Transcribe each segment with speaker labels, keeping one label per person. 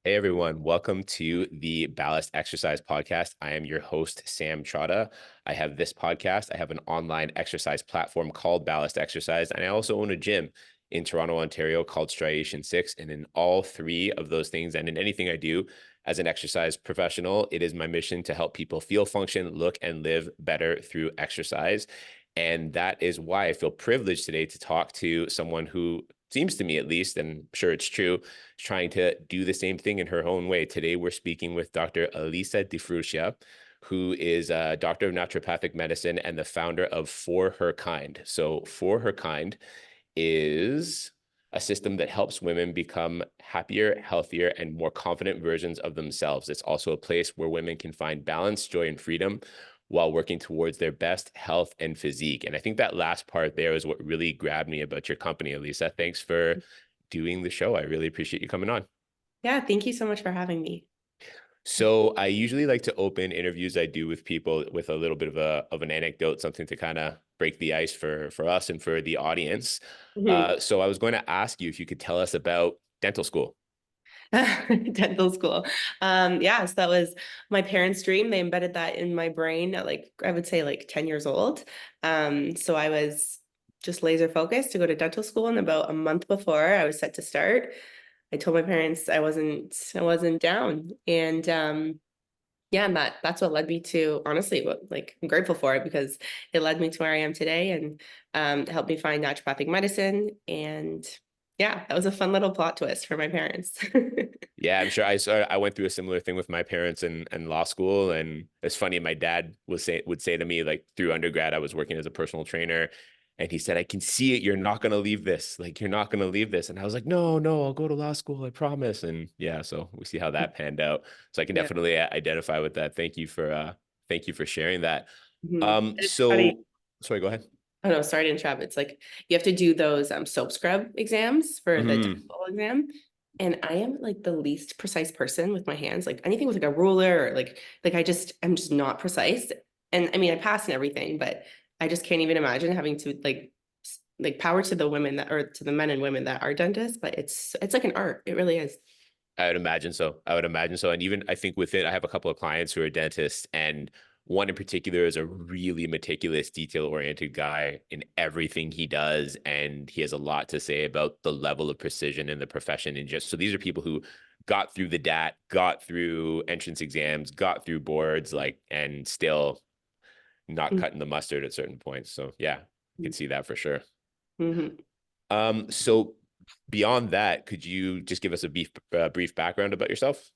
Speaker 1: Hey everyone, welcome to the Ballast Exercise Podcast. I am your host, Sam Trotta. I have this podcast. I have an online exercise platform called Ballast Exercise, and I also own a gym in Toronto, Ontario called Striation 6. And in all three of those things, and in anything I do as an exercise professional, it is my mission to help people feel, function, look, and live better through exercise. And that is why I feel privileged today to talk to someone who seems to me, at least, and I'm sure it's true, trying to do the same thing in her own way. Today, we're speaking with Dr. Alisa DiFruscia, who is a doctor of naturopathic medicine and the founder of ForHerKind. So ForHerKind is a system that helps women become happier, healthier, and more confident versions of themselves. It's also a place where women can find balance, joy, and freedom while working towards their best health and physique. And I think that last part there is what really grabbed me about your company, Alisa. Thanks for doing the show. I really appreciate you coming on.
Speaker 2: Yeah, thank you so much for having me.
Speaker 1: So I usually like to open interviews I do with people with a little bit of an anecdote, something to kind of break the ice for us and for the audience.
Speaker 2: Mhm.
Speaker 1: So I was going to ask you if you could tell us about dental school.
Speaker 2: Dental school. Yeah, so that was my parents' dream. They embedded that in my brain at I would say like 10 years old. So I was just laser focused to go to dental school. And about a month before I was set to start, I told my parents I wasn't down. And yeah, and that's what led me to honestly I'm grateful for it because it led me to where I am today and it helped me find naturopathic medicine. And yeah, that was a fun little plot twist for my parents.
Speaker 1: Yeah, I'm sure I went through a similar thing with my parents in law school. And it's funny, my dad would say to me, like through undergrad, I was working as a personal trainer. And he said, I can see it. You're not going to leave this. Like, you're not going to leave this. And I was like, no, no, I'll go to law school. I promise. And yeah, so we see how that panned out. So I can
Speaker 2: Yeah.
Speaker 1: definitely identify with that. Thank you for sharing that.
Speaker 2: It's funny.
Speaker 1: So sorry, go ahead.
Speaker 2: Oh no, sorry to interrupt. It's like you have to do those soap scrub exams for the
Speaker 1: Mhm.
Speaker 2: dental exam. And I am like the least precise person with my hands. Like anything with like a ruler or I'm just not precise. And I mean I pass and everything, but I just can't even imagine having to like power to the women that or to the men and women that are dentists, but it's like an art. It really is.
Speaker 1: I would imagine so. I would imagine so. And even I think with it, I have a couple of clients who are dentists, and one in particular is a really meticulous, detail-oriented guy in everything he does. And he has a lot to say about the level of precision in the profession. And just so these are people who got through the DAT, got through entrance exams, got through boards, like, and still not cutting the mustard at certain points. So yeah, I can see that for sure.
Speaker 2: Mm-hmm.
Speaker 1: So beyond that, could you just give us a brief background about yourself?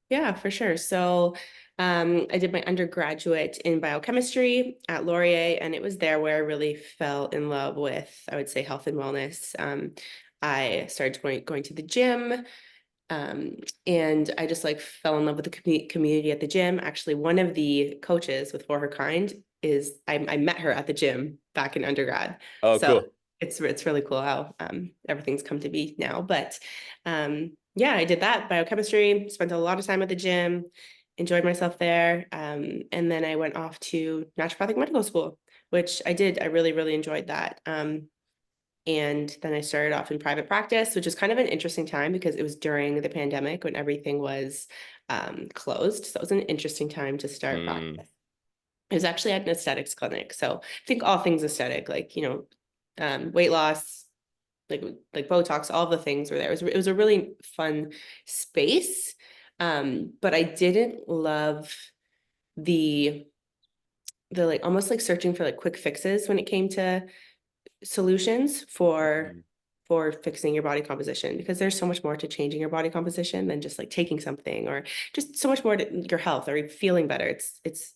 Speaker 2: Yeah, for sure. So I did my undergraduate in biochemistry at Laurier, and it was there where I really fell in love with, I would say, health and wellness. I started going to the gym, um, and I just like fell in love with the community at the gym. Actually, one of the coaches with For Her Kind is I met her at the gym back in undergrad.
Speaker 1: Oh,
Speaker 2: So
Speaker 1: cool.
Speaker 2: it's really cool how everything's come to be now. But yeah, I did that biochemistry, spent a lot of time at the gym, enjoyed myself there. And then I went off to naturopathic medical school, which I did. I really, really enjoyed that. And then I started off in private practice, which is kind of an interesting time because it was during the pandemic when everything was closed. So it was an interesting time to start
Speaker 1: Mm,
Speaker 2: practice. It was actually at an aesthetics clinic. So I think all things aesthetic, weight loss, like Botox, all the things were there. It was a really fun space. But I didn't love the like almost like searching for like quick fixes when it came to solutions
Speaker 1: mm,
Speaker 2: for fixing your body composition because there's so much more to changing your body composition than just like taking something or just so much more to your health or feeling better. It's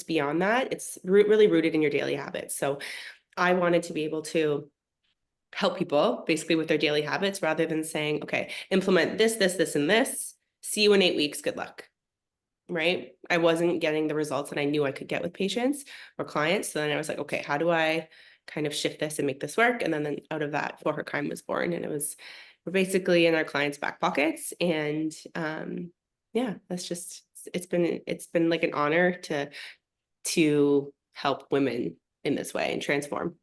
Speaker 2: beyond that. It's really rooted in your daily habits. So I wanted to be able to help people basically with their daily habits rather than saying, okay, implement this, and this. See you in 8 weeks. Good luck. Right. I wasn't getting the results that I knew I could get with patients or clients. So then I was like, okay, how do I kind of shift this and make this work? And then out of that, For Her Kind was born. And we're basically in our clients' back pockets. And yeah, it's been like an honor to help women in this way and transform.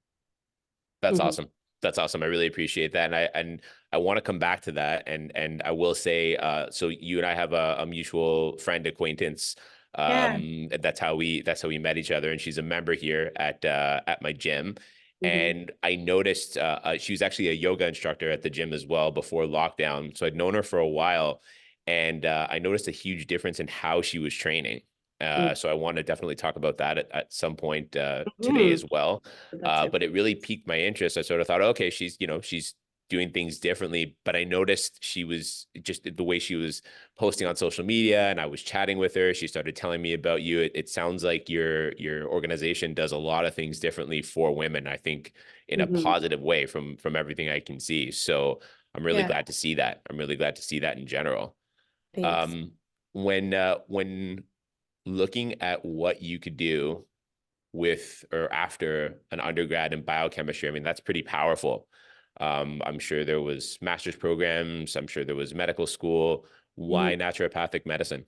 Speaker 1: that's
Speaker 2: Mhm.
Speaker 1: awesome. That's awesome. I really appreciate that. And I want to come back to that. And I will say, so you and I have a mutual friend acquaintance.
Speaker 2: Yeah.
Speaker 1: That's how we met each other. And she's a member here at my gym.
Speaker 2: Hmm.
Speaker 1: And I noticed she was actually a yoga instructor at the gym as well before lockdown. So I'd known her for a while, and I noticed a huge difference in how she was training. So I want to definitely talk about that at some point today
Speaker 2: Hmm.
Speaker 1: as well.
Speaker 2: That's so
Speaker 1: But it really piqued my interest. I sort of thought, okay, she's doing things differently. But I noticed she was just the way she was posting on social media, and I was chatting with her. She started telling me about you. It sounds like your organization does a lot of things differently for women. I think in a
Speaker 2: hmm
Speaker 1: positive way from everything I can see. So I'm really
Speaker 2: Yeah.
Speaker 1: glad to see that. I'm really glad to see that in general.
Speaker 2: Thanks.
Speaker 1: Um, when looking at what you could do with or after an undergrad in biochemistry, I mean, that's pretty powerful. I'm sure there was master's programs. I'm sure there was medical school.
Speaker 2: Mhm.
Speaker 1: Why naturopathic medicine?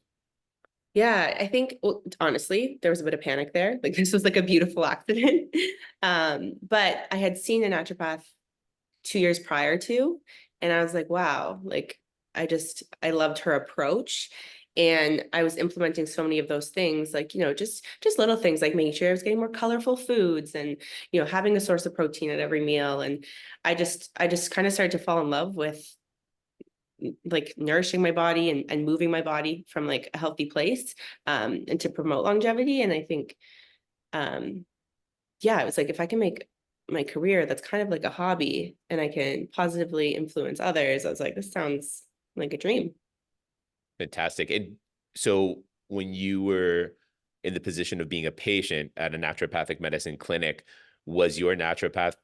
Speaker 2: Yeah, I think well, honestly, there was a bit of panic there. Like this was like a beautiful accident. But I had seen a naturopath 2 years prior to, and I was like, wow, like I loved her approach. And I was implementing so many of those things, like, just little things like making sure I was getting more colorful foods and, having a source of protein at every meal. And I just kind of started to fall in love with like nourishing my body and moving my body from like a healthy place, and to promote longevity. And I think, um, yeah, it was like if I can make my career that's kind of like a hobby and I can positively influence others, I was like, this sounds like a dream.
Speaker 1: Fantastic. And so when you were in the position of being a patient at a naturopathic medicine clinic, was your naturopath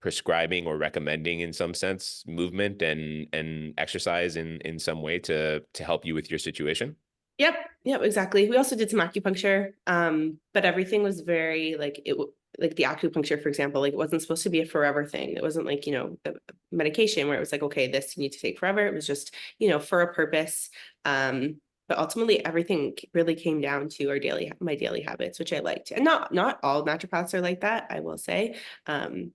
Speaker 1: prescribing or recommending in some sense movement and exercise in some way to help you with your situation?
Speaker 2: Yep, yep, exactly. We also did some acupuncture, but everything was very like like the acupuncture, for example, like it wasn't supposed to be a forever thing. It wasn't like, a medication where it was like, okay, this you need to take forever. It was just, for a purpose. But ultimately everything really came down to my daily habits, which I liked. And not all naturopaths are like that, I will say. Um,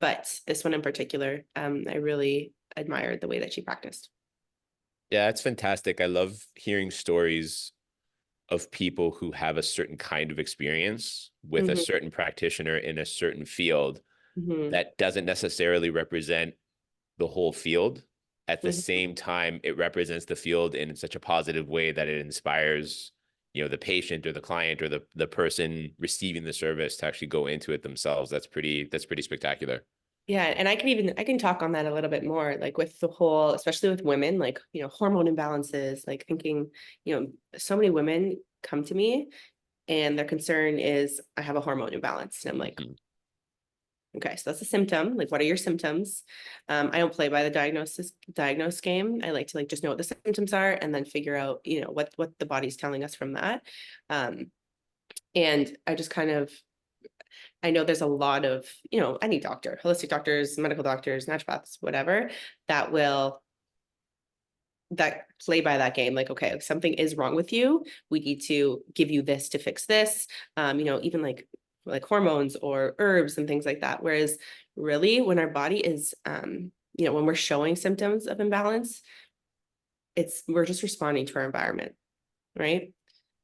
Speaker 2: but this one in particular, I really admired the way that she practiced.
Speaker 1: Yeah, it's fantastic. I love hearing stories of people who have a certain kind of experience with a
Speaker 2: Hmm.
Speaker 1: certain practitioner in a certain field
Speaker 2: Hmm.
Speaker 1: that doesn't necessarily represent the whole field. At the
Speaker 2: Hmm.
Speaker 1: same time, it represents the field in such a positive way that it inspires, the patient or the client or the person receiving the service to actually go into it themselves. That's pretty spectacular.
Speaker 2: Yeah, and I can talk on that a little bit more, like with the whole, especially with women, like, hormone imbalances, like thinking, so many women come to me and their concern is I have a hormone imbalance. And I'm like,
Speaker 1: Mhm.
Speaker 2: okay, so that's a symptom. Like, what are your symptoms? I don't play by the diagnose game. I like to like just know what the symptoms are and then figure out, what the body's telling us from that. Um, and I just kind of I know there's a lot of, any doctor, holistic doctors, medical doctors, naturopaths, whatever, that will that play by that game. Like, okay, if something is wrong with you, we need to give you this to fix this. Even like hormones or herbs and things like that. Whereas really when our body is when we're showing symptoms of imbalance, we're just responding to our environment, right?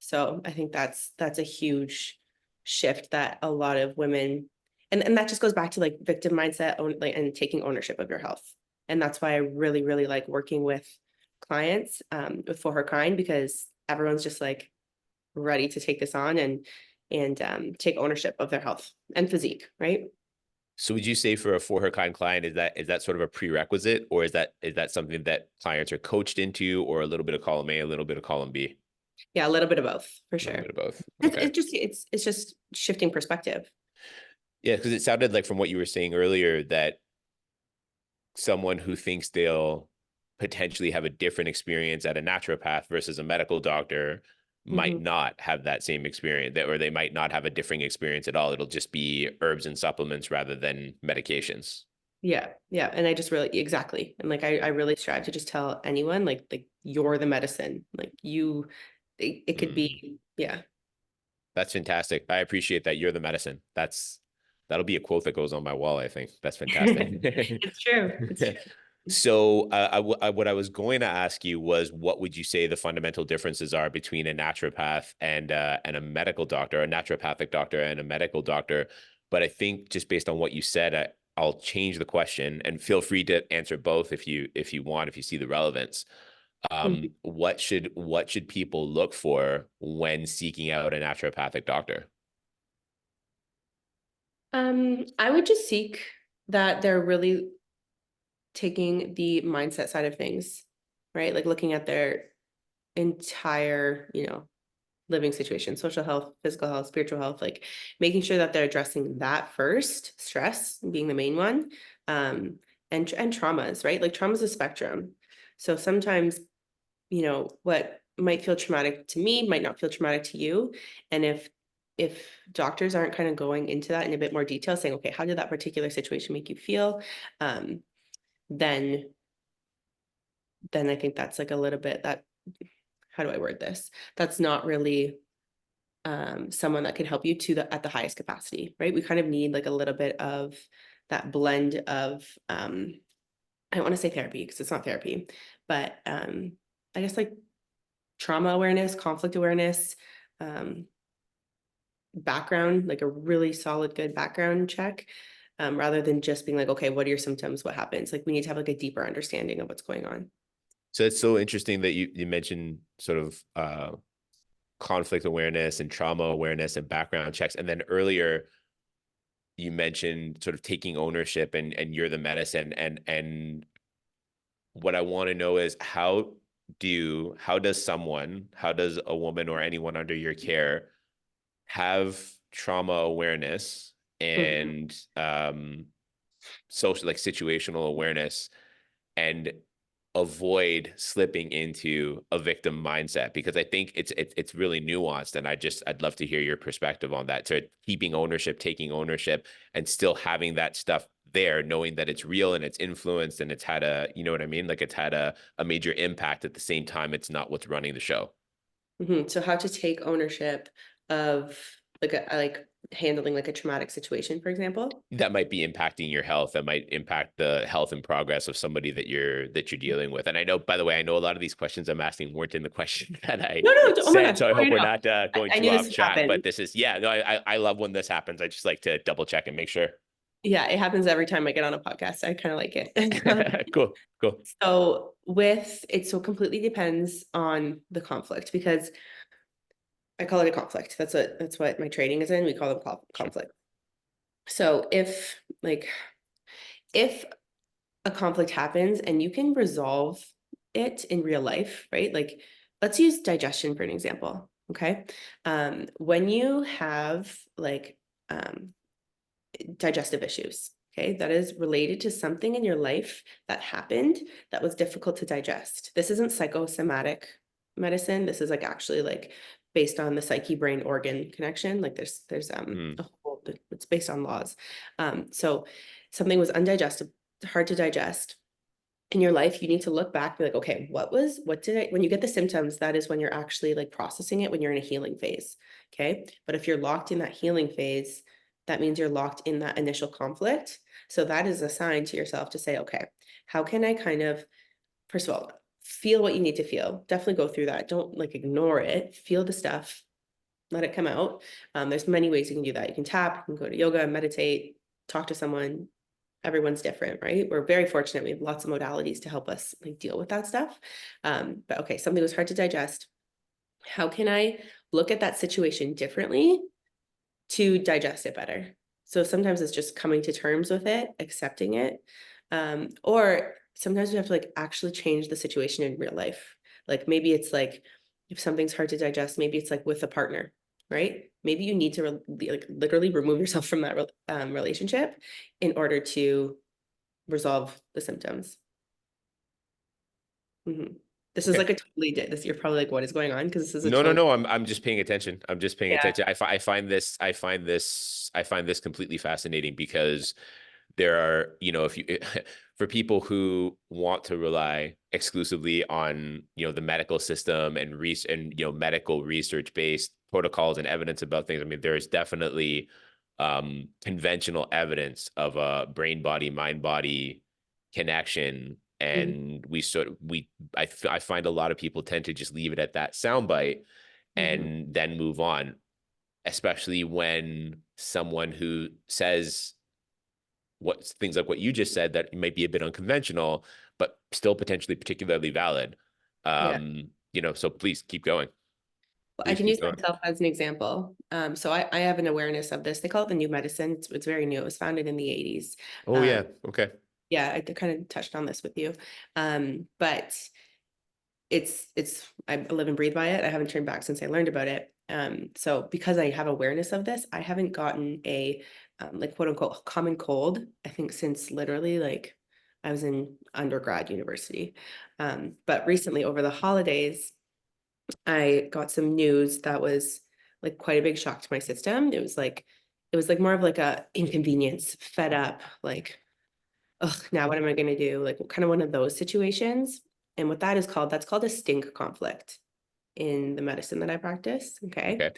Speaker 2: So I think that's a huge shift that a lot of women, and that just goes back to like victim mindset, like, and taking ownership of your health. And that's why I really, really like working with clients, with ForHerKind, because everyone's just like ready to take this on and take ownership of their health and physique, right?
Speaker 1: So would you say for her kind client, is that sort of a prerequisite, or is that something that clients are coached into, or a little bit of column A, a little bit of column B?
Speaker 2: Yeah, a little bit of both for
Speaker 1: A little
Speaker 2: sure.
Speaker 1: bit of both.
Speaker 2: It's,
Speaker 1: Okay.
Speaker 2: it's just it's just shifting perspective.
Speaker 1: Yeah, because it sounded like from what you were saying earlier that someone who thinks they'll potentially have a different experience at a naturopath versus a medical doctor might
Speaker 2: Mhm.
Speaker 1: not have that same experience, or they might not have a differing experience at all. It'll just be herbs and supplements rather than medications.
Speaker 2: Yeah, yeah. And I just really exactly. And like I really strive to just tell anyone like you're the medicine. Like it could
Speaker 1: Mm,
Speaker 2: be, yeah.
Speaker 1: that's fantastic. I appreciate that. You're the medicine. That's That'll be a quote that goes on my wall, I think. That's fantastic.
Speaker 2: It's true. It's true.
Speaker 1: So what I was going to ask you was, what would you say the fundamental differences are between a naturopath and a medical doctor, a naturopathic doctor and a medical doctor? But I think just based on what you said, I'll change the question, and feel free to answer both if you want, if you see the relevance.
Speaker 2: Mhm.
Speaker 1: What should people look for when seeking out a naturopathic doctor?
Speaker 2: I would just seek that they're really taking the mindset side of things, right? Like looking at their entire, living situation, social health, physical health, spiritual health, like making sure that they're addressing that first, stress being the main one, and traumas, right? Like trauma is a spectrum. So sometimes, what might feel traumatic to me might not feel traumatic to you. And if doctors aren't kind of going into that in a bit more detail, saying, okay, how did that particular situation make you feel? Um, then I think that's like a little bit that, how do I word this? That's not really someone that can help you at the highest capacity, right? We kind of need like a little bit of that blend of I don't want to say therapy because it's not therapy, but I guess like trauma awareness, conflict awareness, um, background, like a really solid, good background check, rather than just being like, okay, what are your symptoms? What happens? Like we need to have like a deeper understanding of what's going on.
Speaker 1: So it's so interesting that you mentioned sort of conflict awareness and trauma awareness and background checks. And then earlier you mentioned sort of taking ownership and you're the medicine. And what I want to know is, how does a woman or anyone under your care have trauma awareness
Speaker 2: Mhm.
Speaker 1: and social, like situational awareness, and avoid slipping into a victim mindset? Because I think it's really nuanced, and I'd love to hear your perspective on that. To keeping ownership, taking ownership, and still having that stuff there, knowing that it's real and it's influenced and it's had a, you know what I mean? Like it's had a major impact. At the same time, it's not what's running the show.
Speaker 2: So how to take ownership of like handling like a traumatic situation, for example.
Speaker 1: That might be impacting your health, that might impact the health and progress of somebody that you're dealing with. And I know, by the way, I know a lot of these questions I'm asking weren't in the question that I
Speaker 2: No, no, oh my
Speaker 1: said,
Speaker 2: gosh,
Speaker 1: so I
Speaker 2: no,
Speaker 1: hope
Speaker 2: no,
Speaker 1: we're
Speaker 2: no.
Speaker 1: not going
Speaker 2: I
Speaker 1: too
Speaker 2: knew this
Speaker 1: off
Speaker 2: would
Speaker 1: track. But
Speaker 2: happen.
Speaker 1: this is, yeah, no, I love when this happens. I just like to double check and make sure.
Speaker 2: Yeah, it happens every time I get on a podcast. I kind of like it.
Speaker 1: Cool, cool.
Speaker 2: So with it, so completely depends on the conflict because I call it a conflict. That's what my training is in. We call them
Speaker 1: Sure.
Speaker 2: conflict. So if a conflict happens and you can resolve it in real life, right? Like let's use digestion for an example. Okay. When you have like um, digestive issues, okay, that is related to something in your life that happened that was difficult to digest. This isn't psychosomatic medicine. This is like actually like based on the psyche brain organ connection. Like there's
Speaker 1: Mm.
Speaker 2: a whole, it's based on laws. So something was undigested, hard to digest in your life. You need to look back, be like, okay, what did I, when you get the symptoms, that is when you're actually like processing it, when you're in a healing phase. Okay. But if you're locked in that healing phase, that means you're locked in that initial conflict. So that is a sign to yourself to say, okay, how can I kind of, first of all, feel what you need to feel? Definitely go through that. Don't like ignore it. Feel the stuff, let it come out. There's many ways you can do that. You can tap, you can go to yoga, meditate, talk to someone. Everyone's different, right? We're very fortunate. We have lots of modalities to help us like deal with that stuff. But okay, something was hard to digest. How can I look at that situation differently to digest it better? So sometimes it's just coming to terms with it, accepting it. Or sometimes we have to like actually change the situation in real life. Like maybe it's like if something's hard to digest, maybe it's like with a partner, right? Maybe you need to like literally remove yourself from that relationship in order to resolve the symptoms. Mhm. This is
Speaker 1: Okay.
Speaker 2: like a totally this. You're probably like, what is going on? Because this is a
Speaker 1: No, no,
Speaker 2: total.
Speaker 1: no. I'm just paying attention. I'm just paying
Speaker 2: Yeah.
Speaker 1: attention. I find this completely fascinating, because there are, if you for people who want to rely exclusively on, the medical system and medical research based protocols and evidence about things. I mean, there is definitely conventional evidence of a brain body, mind body connection.
Speaker 2: Mhm.
Speaker 1: And I find a lot of people tend to just leave it at that soundbite
Speaker 2: Mhm.
Speaker 1: and then move on, especially when someone who says what things like what you just said that might be a bit unconventional, but still potentially particularly valid.
Speaker 2: Yeah.
Speaker 1: So please keep going.
Speaker 2: Well, I
Speaker 1: Please
Speaker 2: can
Speaker 1: keep
Speaker 2: use
Speaker 1: going.
Speaker 2: myself as an example. So I have an awareness of this. They call it the new medicine. It's very new. It was founded in the 80s.
Speaker 1: Oh
Speaker 2: Um,
Speaker 1: yeah. Okay.
Speaker 2: yeah, I kind of touched on this with you. But I live and breathe by it. I haven't turned back since I learned about it. So because I have awareness of this, I haven't gotten a like quote unquote common cold, I think since literally like I was in undergrad university. But recently over the holidays, I got some news that was like quite a big shock to my system. It was like more of like a inconvenience, fed up, like, oh, now what am I going to do? Like kind of one of those situations. And what that's called a stink conflict in the medicine that I practice. Okay.
Speaker 1: Okay.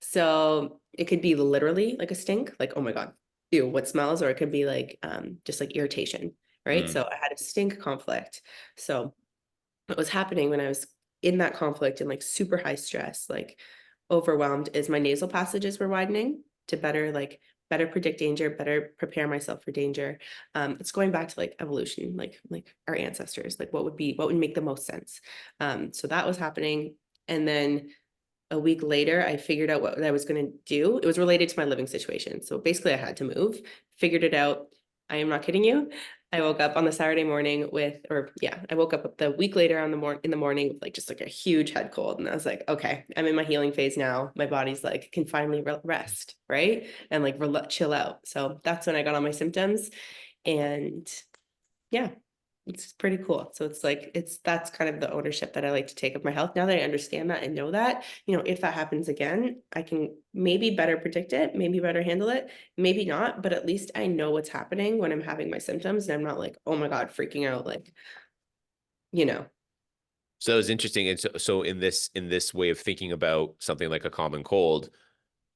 Speaker 2: So it could be literally like a stink, like, oh my God, ew, what smells? Or it could be like just like irritation. Right.
Speaker 1: Mm,
Speaker 2: So I had a stink conflict. So what was happening when I was in that conflict and like super high stress, like overwhelmed, is my nasal passages were widening to better predict danger, better prepare myself for danger. It's going back to like evolution, like our ancestors, like what would make the most sense. So that was happening. And then a week later, I figured out what I was going to do. It was related to my living situation. So basically, I had to move, figured it out. I am not kidding you. I woke up on the Saturday morning I woke up the week later in the morning with like just like a huge head cold. And I was like, okay, I'm in my healing phase now. My body's like, can finally rest, right? And like chill out. So that's when I got all my symptoms. And yeah, it's pretty cool. So it's like that's kind of the ownership that I like to take of my health. Now that I understand that and know that, if that happens again, I can maybe better predict it, maybe better handle it, maybe not, but at least I know what's happening when I'm having my symptoms and I'm not like, oh my God, freaking out, like, you know.
Speaker 1: so it's interesting. And so in this way of thinking about something like a common cold,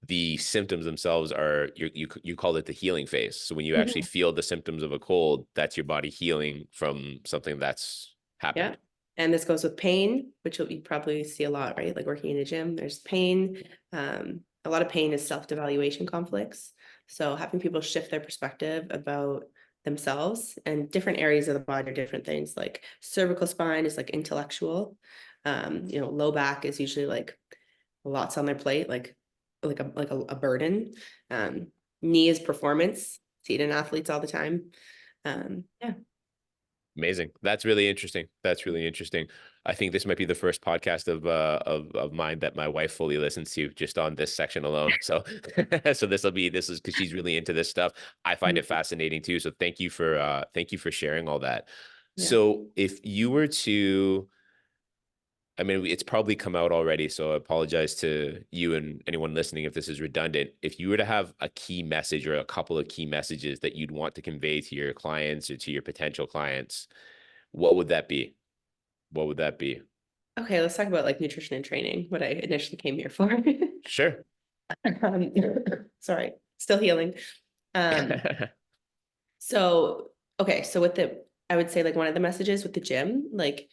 Speaker 1: the symptoms themselves are you call it the healing phase. So when you actually
Speaker 2: Mhm.
Speaker 1: feel the symptoms of a cold, that's your body healing from something that's
Speaker 2: Yeah.
Speaker 1: happened.
Speaker 2: And this goes with pain, which you probably see a lot, right? Like working in a gym, there's pain. A lot of pain is self-devaluation conflicts. So having people shift their perspective about themselves, and different areas of the body are different things. Like cervical spine is like intellectual. Low back is usually like lots on their plate, like a burden. Um, Knee is performance. See it in athletes all the time. Yeah.
Speaker 1: Amazing. That's really interesting. That's really interesting. I think this might be the first podcast of mine that my wife fully listens to just on this section alone. So so this is because she's really into this stuff. I find it fascinating too. So thank you for sharing all that.
Speaker 2: Yeah.
Speaker 1: So if you were to, I mean, it's probably come out already, so I apologize to you and anyone listening if this is redundant. If you were to have a key message or a couple of key messages that you'd want to convey to your clients or to your potential clients, what would that be? What would that be?
Speaker 2: Okay, let's talk about like nutrition and training, what I initially came here for.
Speaker 1: Sure.
Speaker 2: Um, sorry, still healing. Um, so okay, so I would say like one of the messages with the gym, like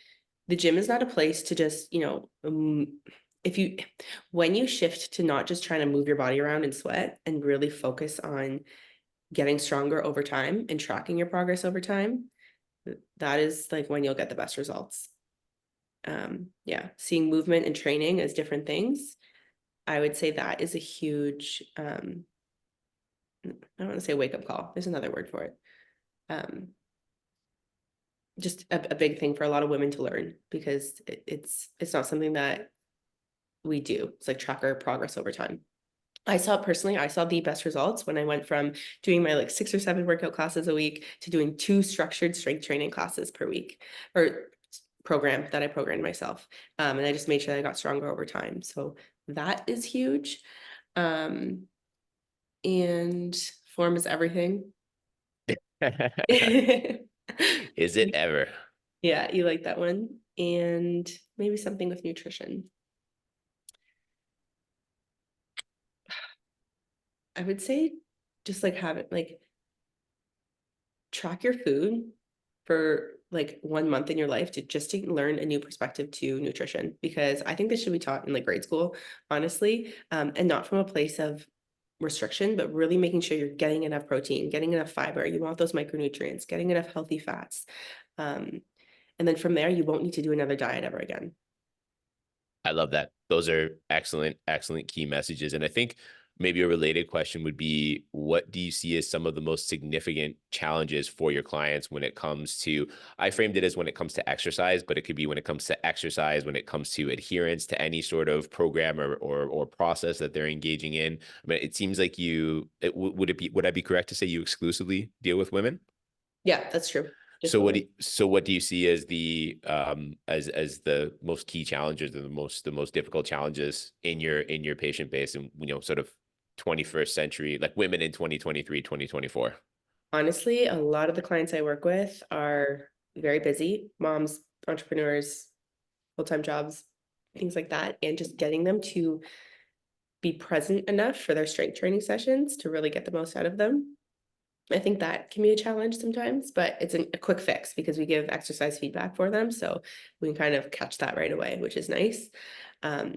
Speaker 2: the gym is not a place to just, if you when you shift to not just trying to move your body around and sweat and really focus on getting stronger over time and tracking your progress over time, that is like when you'll get the best results. Yeah, seeing movement and training as different things, I would say that is a huge, I don't want to say wake up call. There's another word for it. Um, just a big thing for a lot of women to learn because it's not something that we do. It's like track our progress over time. I saw the best results when I went from doing my like 6 or 7 workout classes a week to doing 2 structured strength training classes per week, or program that I programmed myself. And I just made sure that I got stronger over time. So that is huge. Um, and form is everything.
Speaker 1: Is it ever?
Speaker 2: Yeah, you like that one. And maybe something with nutrition. I would say just like have it like track your food for like 1 month in your life to just to learn a new perspective to nutrition, because I think this should be taught in like grade school, honestly, and not from a place of restriction, but really making sure you're getting enough protein, getting enough fiber. You want those micronutrients, getting enough healthy fats. Um, and then from there, you won't need to do another diet ever again.
Speaker 1: I love that. Those are excellent, excellent key messages. And I think maybe a related question would be, what do you see as some of the most significant challenges for your clients when it comes to, I framed it as when it comes to exercise, but it could be when it comes to exercise, when it comes to adherence to any sort of program or process that they're engaging in. I mean, it seems like would I be correct to say you exclusively deal with women?
Speaker 2: Yeah, that's true. Just
Speaker 1: So
Speaker 2: women.
Speaker 1: what do you see as the as the most key challenges, or the most difficult challenges in your patient base, and sort of 21st century, like women in 2023, 2024?
Speaker 2: Honestly, a lot of the clients I work with are very busy, moms, entrepreneurs, full-time jobs, things like that, and just getting them to be present enough for their strength training sessions to really get the most out of them. I think that can be a challenge sometimes, but it's a quick fix because we give exercise feedback for them. So we can kind of catch that right away, which is nice.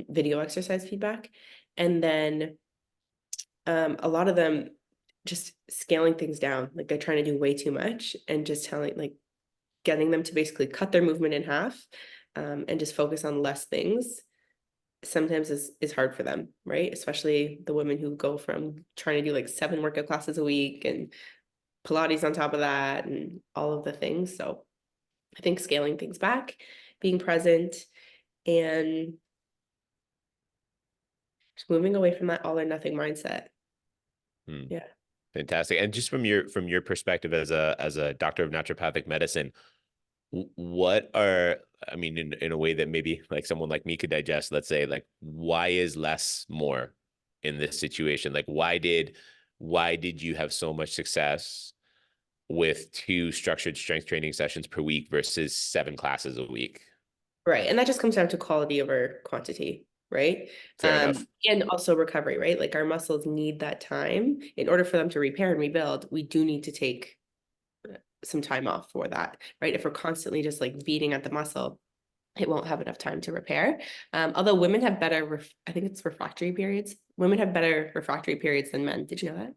Speaker 2: Video exercise feedback. And then a lot of them just scaling things down. Like they're trying to do way too much and just like getting them to basically cut their movement in half, and just focus on less things sometimes is hard for them, right? Especially the women who go from trying to do like 7 workout classes a week and Pilates on top of that and all of the things. So I think scaling things back, being present, and just moving away from that all or nothing mindset.
Speaker 1: Hmm.
Speaker 2: Yeah.
Speaker 1: Fantastic. And just from your perspective as a doctor of naturopathic medicine, what are, I mean, in a way that maybe like someone like me could digest, let's say, like, why is less more in this situation? Like, why did you have so much success with 2 structured strength training sessions per week versus 7 classes a week?
Speaker 2: Right. And that just comes down to quality over quantity, right?
Speaker 1: Fair enough.
Speaker 2: And also recovery, right? Like our muscles need that time in order for them to repair and rebuild. We do need to take some time off for that, right? If we're constantly just like beating at the muscle, it won't have enough time to repair. Although women have better, I think it's refractory periods. Women have better refractory periods than men. Did you know that?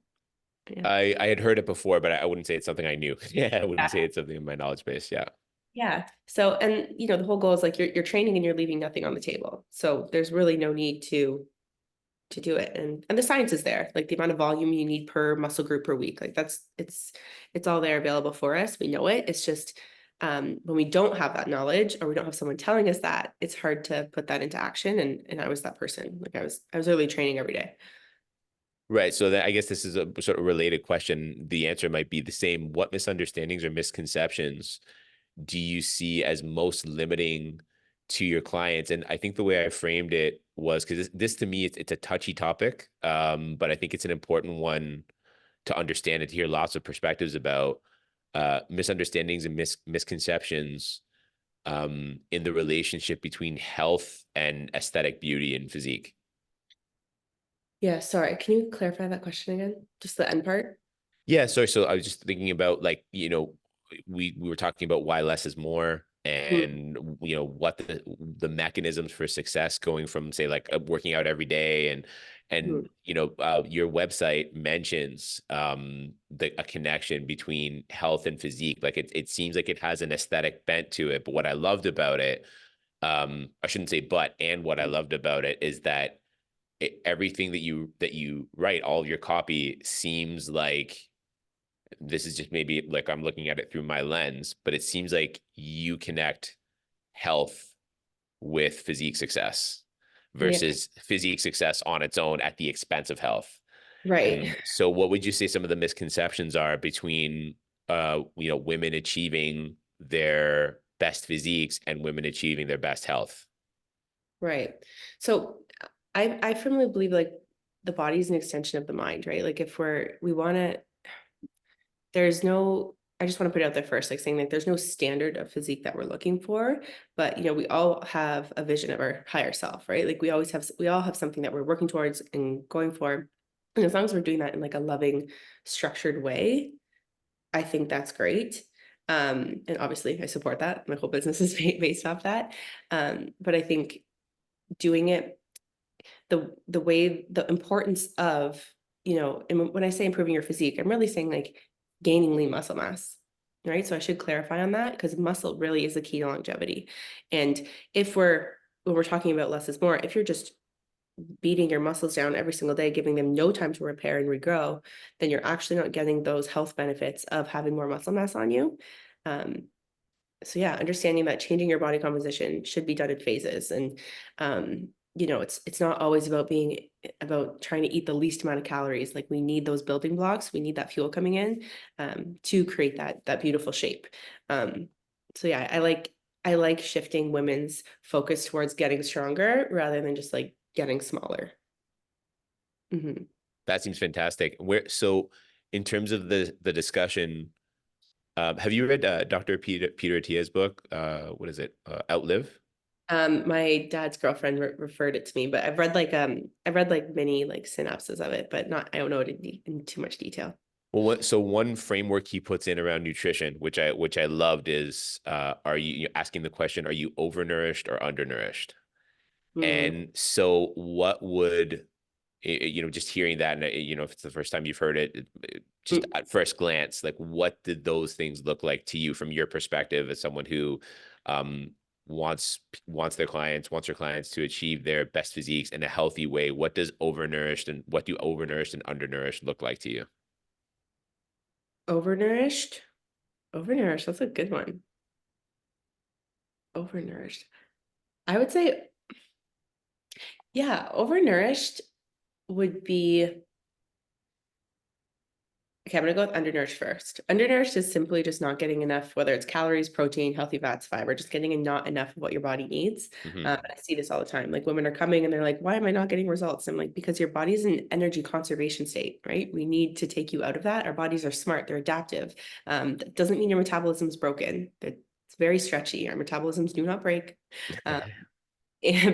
Speaker 2: Yeah.
Speaker 1: I had heard it before, but I wouldn't say it's something I knew. Yeah, I wouldn't say
Speaker 2: Yeah.
Speaker 1: it's something in my knowledge base. Yeah.
Speaker 2: Yeah. So, and the whole goal is like you're training and you're leaving nothing on the table. So there's really no need to do it. And the science is there, like the amount of volume you need per muscle group per week. Like it's all there available for us. We know it. It's just when we don't have that knowledge or we don't have someone telling us that, it's hard to put that into action. And I was that person. Like I was literally training every day.
Speaker 1: Right. So I guess this is a sort of related question. The answer might be the same. What misunderstandings or misconceptions do you see as most limiting to your clients? And I think the way I framed it was, because this to me, it's a touchy topic, but I think it's an important one to understand and to hear lots of perspectives about, misunderstandings and misconceptions in the relationship between health and aesthetic beauty and physique.
Speaker 2: Yeah. Sorry. Can you clarify that question again? Just the end part?
Speaker 1: Yeah, so I was just thinking about, like, we were talking about why less is more,
Speaker 2: Mm,
Speaker 1: and what the mechanisms for success, going from, say, like, working out every day, and
Speaker 2: mm.
Speaker 1: your website mentions a connection between health and physique. Like, it seems like it has an aesthetic bent to it, but what I loved about it, I shouldn't say but, and what I loved about it is that everything that you write, all of your copy seems like, this is just maybe like I'm looking at it through my lens, but it seems like you connect health with physique success
Speaker 2: Yeah.
Speaker 1: versus physique success on its own at the expense of health.
Speaker 2: Right.
Speaker 1: And so what would you say some of the misconceptions are between women achieving their best physiques and women achieving their best health?
Speaker 2: Right. So I firmly believe like the body is an extension of the mind, right? Like if we want to, there's no, I just want to put it out there first, like saying like there's no standard of physique that we're looking for, but we all have a vision of our higher self, right? Like we all have something that we're working towards and going for. And as long as we're doing that in like a loving, structured way, I think that's great. And obviously I support that. My whole business is based off that. But I think doing it the way, the importance of, and when I say improving your physique, I'm really saying like gaining lean muscle mass, right? So I should clarify on that, because muscle really is the key to longevity. And if when we're talking about less is more, if you're just beating your muscles down every single day, giving them no time to repair and regrow, then you're actually not getting those health benefits of having more muscle mass on you. Um, so yeah, understanding that changing your body composition should be done in phases. And it's not always about trying to eat the least amount of calories. Like, we need those building blocks, we need that fuel coming in, to create that beautiful shape. So yeah, I like shifting women's focus towards getting stronger rather than just like getting smaller. Hmm.
Speaker 1: That seems fantastic. So in terms of the discussion, have you read Dr. Peter Attia's book? What is it? Outlive?
Speaker 2: My dad's girlfriend referred it to me, but I've read like many like synopses of it, but not I don't know it in too much detail.
Speaker 1: Well, so one framework he puts in around nutrition, which I loved, is are you asking the question, are you overnourished or undernourished?
Speaker 2: Mm,
Speaker 1: And so what would just hearing that, and if it's the first time you've heard just
Speaker 2: mm.
Speaker 1: at first glance, like, what did those things look like to you from your perspective as someone who um, wants their clients to achieve their best physiques in a healthy way? What do overnourished and undernourished look like to you?
Speaker 2: Overnourished, overnourished. That's a good one. Overnourished. I would say, yeah, overnourished would be. Okay, I'm gonna go with undernourished first. Undernourished is simply just not getting enough, whether it's calories, protein, healthy fats, fiber, just getting not enough of what your body needs.
Speaker 1: Hmm.
Speaker 2: I see this all the time. Like, women are coming and they're like, "Why am I not getting results?" I'm like, "Because your body's in energy conservation state, right? We need to take you out of that. Our bodies are smart; they're adaptive. That doesn't mean your metabolism is broken. It's very stretchy. Our metabolisms do not break." Um,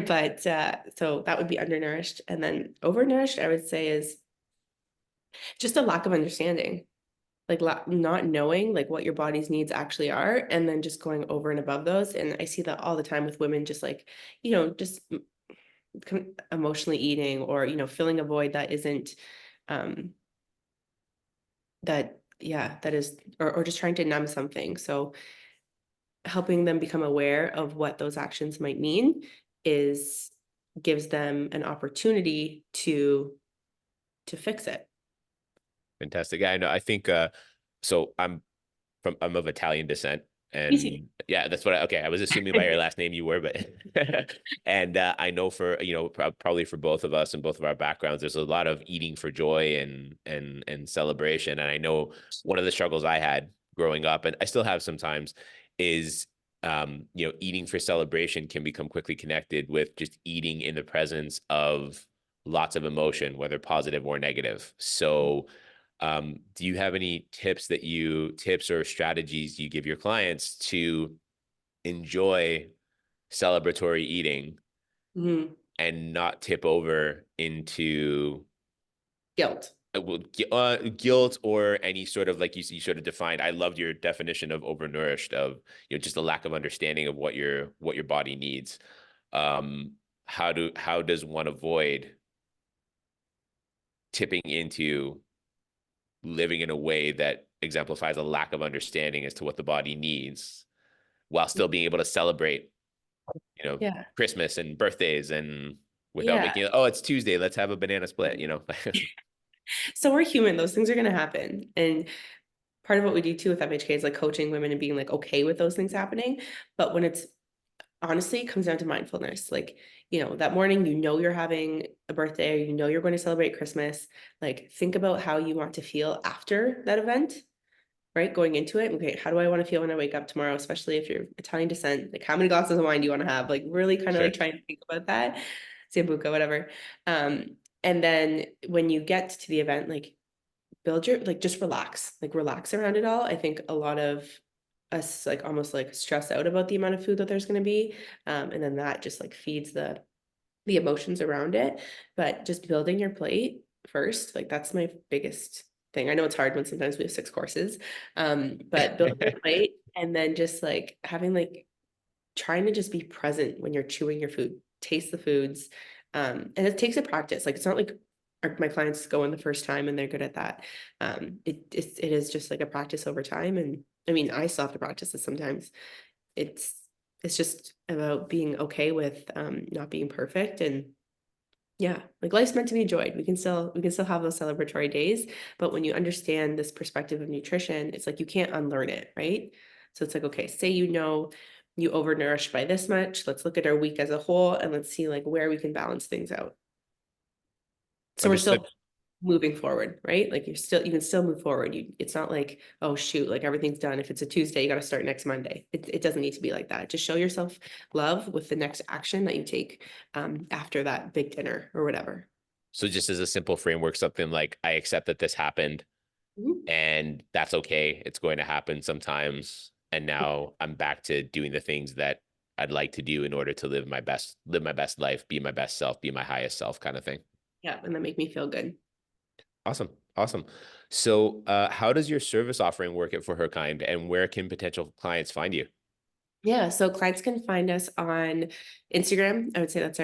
Speaker 2: but so that would be undernourished, and then overnourished, I would say, is just a lack of understanding, like not knowing like what your body's needs actually are, and then just going over and above those. And I see that all the time with women, just like, just emotionally eating, or filling a void that isn't, um that yeah, that is, or just trying to numb something. So helping them become aware of what those actions might mean is gives them an opportunity to fix it.
Speaker 1: Fantastic. Yeah, I know. I think so I'm of Italian descent,
Speaker 2: Easy.
Speaker 1: and yeah, that's what okay, I was assuming by your last name you were, but and I know for probably for both of us and both of our backgrounds, there's a lot of eating for joy and celebration. And I know one of the struggles I had growing up, and I still have sometimes, is eating for celebration can become quickly connected with just eating in the presence of lots of emotion, whether positive or negative. So do you have any tips or strategies you give your clients to enjoy celebratory eating
Speaker 2: Mhm.
Speaker 1: and not tip over into
Speaker 2: Guilt.
Speaker 1: guilt or any sort of, like you sort of defined? I loved your definition of overnourished, of just a lack of understanding of what your body needs. Um, how does one avoid tipping into living in a way that exemplifies a lack of understanding as to what the body needs, while still being able to celebrate,
Speaker 2: Yeah.
Speaker 1: Christmas and birthdays, and without
Speaker 2: Yeah.
Speaker 1: making it, oh, it's Tuesday, let's have a banana split.
Speaker 2: So we're human. Those things are going to happen. And part of what we do too with FHK is like coaching women and being like okay with those things happening. But when it's honestly, it comes down to mindfulness. Like, that morning, you're having a birthday, or you're going to celebrate Christmas. Like, think about how you want to feel after that event, right? Going into it. Okay, how do I want to feel when I wake up tomorrow? Especially if you're Italian descent, like, how many glasses of wine do you want to have? Like, really kind of like
Speaker 1: Sure.
Speaker 2: trying to think about that. Sambuca, whatever. And then when you get to the event, like, build your, like, just relax around it all. I think a lot of us like almost like stress out about the amount of food that there's going to be, and then that just like feeds the emotions around it. But just building your plate, first. Like that's my biggest thing. I know it's hard when sometimes we have 6 courses, but building your plate and then just like having like trying to just be present when you're chewing your food, taste the foods. And it takes a practice. Like it's not like my clients go in the first time and they're good at that. It is just like a practice over time. And I mean, I still have to practice this sometimes. It's it's just about being okay with not being perfect. And yeah, like life's meant to be enjoyed. We can still have those celebratory days, but when you understand this perspective of nutrition, it's like you can't unlearn it, right? So it's like, okay, say you overnourished by this much. Let's look at our week as a whole and let's see like where we can balance things out. So we're still
Speaker 1: Understood.
Speaker 2: moving forward, right? Like you can still move forward. It's not like, oh shoot, like everything's done. If it's a Tuesday, you got to start next Monday. It doesn't need to be like that. Just show yourself love with the next action that you take after that big dinner or whatever.
Speaker 1: So just as a simple framework, something like I accept that this happened
Speaker 2: Mhm.
Speaker 1: and that's okay. It's going to happen sometimes. And now I'm back to doing the things that I'd like to do in order to live my best life, be my best self, be my highest self kind of thing.
Speaker 2: Yeah, and that make me feel good.
Speaker 1: Awesome. Awesome. So, how does your service offering work at For Her Kind, and where can potential clients find you?
Speaker 2: Yeah, so clients can find us on Instagram. I would say that's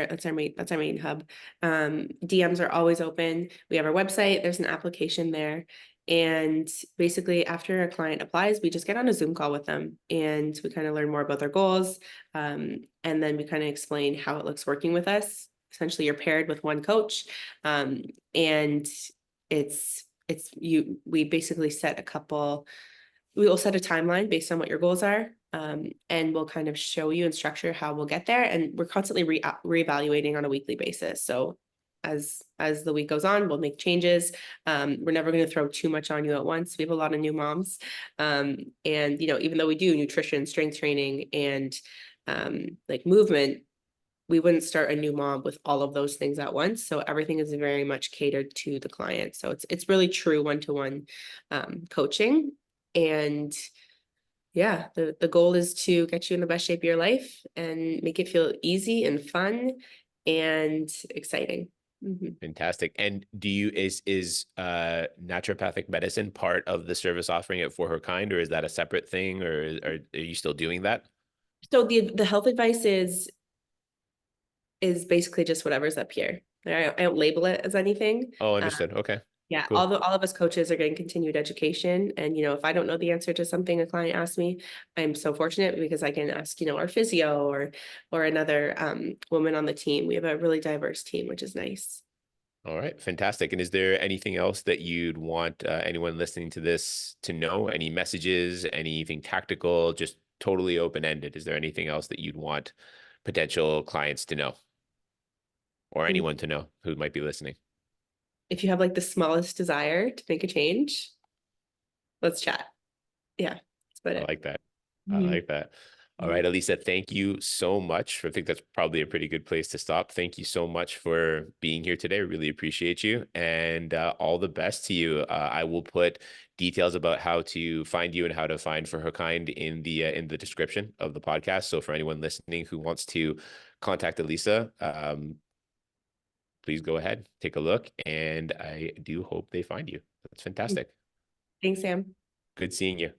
Speaker 2: our main hub. DMs are always open. We have our website. There's an application there, and basically after a client applies, we just get on a Zoom call with them, and we kind of learn more about their goals, and then we kind of explain how it looks working with us. Essentially, you're paired with one coach, and it's you. We basically set a couple we will set a timeline based on what your goals are. And we'll kind of show you and structure how we'll get there. And we're constantly reevaluating on a weekly basis. So as the week goes on, we'll make changes. We're never going to throw too much on you at once. We have a lot of new moms. And even though we do nutrition, strength training, and like movement, we wouldn't start a new mom with all of those things at once. So everything is very much catered to the client. So it's really true one-to-one coaching. And yeah, the goal is to get you in the best shape of your life and make it feel easy and fun and exciting. Mhm.
Speaker 1: Fantastic. And is naturopathic medicine part of the service offering at For Her Kind, or is that a separate thing, or are you still doing that?
Speaker 2: So the health advice is basically just whatever's up here. I don't label it as anything.
Speaker 1: Oh, understood. Okay,
Speaker 2: Yeah,
Speaker 1: cool.
Speaker 2: all of us coaches are getting continued education. And if I don't know the answer to something a client asks me, I'm so fortunate because I can ask, our physio or another woman on the team. We have a really diverse team, which is nice.
Speaker 1: All right, fantastic. And is there anything else that you'd want anyone listening to this to know? Any messages, anything tactical, just totally open-ended? Is there anything else that you'd want potential clients to know, or
Speaker 2: Mm.
Speaker 1: anyone to know who might be listening?
Speaker 2: If you have like the smallest desire to make a change, let's chat. Yeah, that's about
Speaker 1: I
Speaker 2: it.
Speaker 1: like that. I
Speaker 2: Mhm.
Speaker 1: like that. All right,
Speaker 2: Mhm.
Speaker 1: Alisa, thank you so much. I think that's probably a pretty good place to stop. Thank you so much for being here today. Really appreciate you, and all the best to you. I will put details about how to find you and how to find For Her Kind in the description of the podcast. So for anyone listening who wants to contact Alisa, please go ahead, take a look, and I do hope they find you. That's fantastic.
Speaker 2: Thanks, Sam.
Speaker 1: Good seeing you.